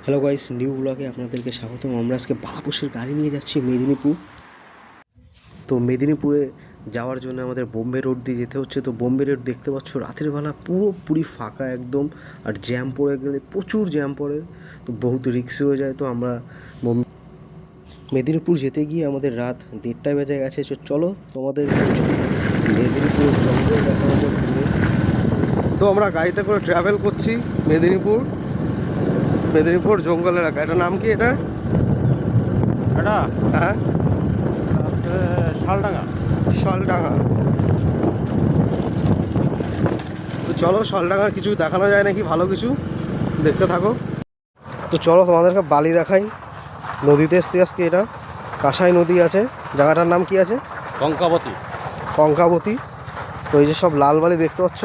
Hello guys, new ব্লগে আপনাদেরকে স্বাগতম। আমরা আজকে বারাপসের গাড়ি নিয়ে যাচ্ছি মেদিনীপুর। তো মেদিনীপুরে যাওয়ার জন্য আমাদের বোম্বে রোড দিয়ে যেতে হচ্ছে। তো বোম্বে রোড দেখতে পাচ্ছ রাতের বেলা পুরোপুরি ফাঁকা একদম, আর জ্যাম পড়ে গেলে প্রচুর জ্যাম পড়ে, তো বহুত রিক্স হয়ে যায়। তো আমরা মেদিনীপুর যেতে গিয়ে আমাদের রাত 1:30 বেজে গেছে। চলো তোমাদের মেদিনীপুর জঙ্গল দেখা হতো ঘুরে। তো আমরা গাড়িতে করে ট্রাভেল করছি মেদিনীপুর জঙ্গল এলাকা। এটার নাম কি? এটা হ্যাঁ, শালডাঙ্গা। তো চলো, শালডাঙ্গার কিছু দেখানো যায় নাকি, ভালো কিছু দেখতে থাকো। তো চলো তোমাদেরকে বালি দেখাই। নদীতে এসছি আজকে। এটা কাঁসাই নদী আছে। জায়গাটার নাম কি আছে? কঙ্কাবতী। তো এই যে সব লাল বালি দেখতে পাচ্ছ,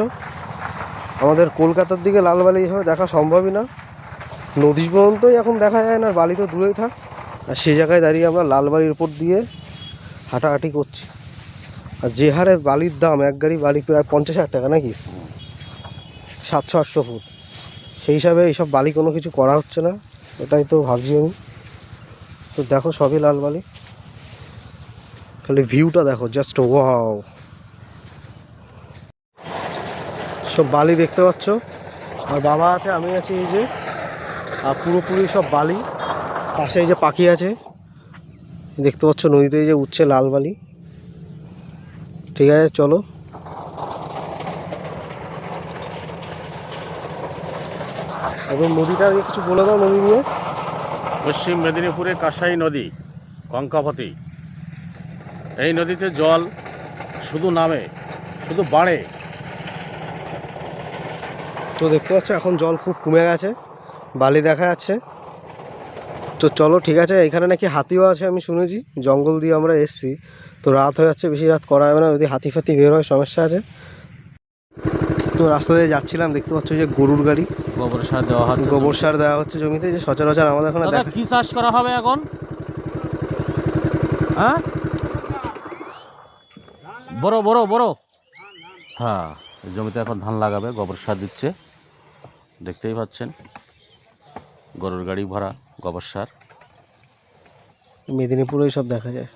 আমাদের কলকাতার দিকে লাল বালি এইভাবে দেখা সম্ভবই না। নদী পর্যন্তই এখন দেখা যায় না, আর বালি তো দূরেই থাক। আর সেই জায়গায় দাঁড়িয়ে আমরা লাল বালির উপর দিয়ে হাঁটাহাঁটি করছি। আর যে হারে বালির দাম, এক গাড়ি বালি প্রায় 50,000 টাকা নাকি, 700-800 ফুট। সেই হিসাবে এইসব বালি কোনো কিছু করা হচ্ছে না, এটাই তো ভাবছি আমি। তো দেখো সবই লাল বালি, খালি ভিউটা দেখো, জাস্ট ওয়াও। সব বালি দেখতে পাচ্ছ, আর বাবা আছে, আমি আছি, এই যে। আর পুরোপুরি সব বালি। পাশে এই যে পাখি আছে দেখতে পাচ্ছ, নদীতে এই যে উঠছে লাল বালি। ঠিক আছে, চলো। এখন নদীটা নিয়ে কিছু বলে দাও, নদী নিয়ে। পশ্চিম মেদিনীপুরে কাঁসাই নদী, কঙ্কাবতী। এই নদীতে জল শুধু নামে, শুধু বাড়ে। তো দেখতে পাচ্ছ এখন জল খুব কমে গেছে, বালি দেখা যাচ্ছে। তো চলো, ঠিক আছে। এখানে নাকি হাতিও আছে আমি শুনেছি, জঙ্গল দিয়ে আমরা এসছি। তো রাত হয়ে যাচ্ছে, বেশি রাত করা হবে না, যদি হাতি ফাতি বের হয় সমস্যা আছে। তো রাস্তা দিয়ে যাচ্ছিলাম, দেখতে পাচ্ছ যে গরুর গাড়ি, গোবর সার দেওয়া হচ্ছে। গোবর সার দেওয়া হচ্ছে জমিতে, যে সচরাচর আমাদের এখানে দেখা। কি চাষ করা হবে এখন? হ্যাঁ, বড়। হ্যাঁ, জমিতে এখন ধান লাগাবে, গোবর সার দিচ্ছে, দেখতেই পাচ্ছেন। গরুর গাড়ি ভরা গোবর সার। মেদিনীপুরেই সব দেখা যায়।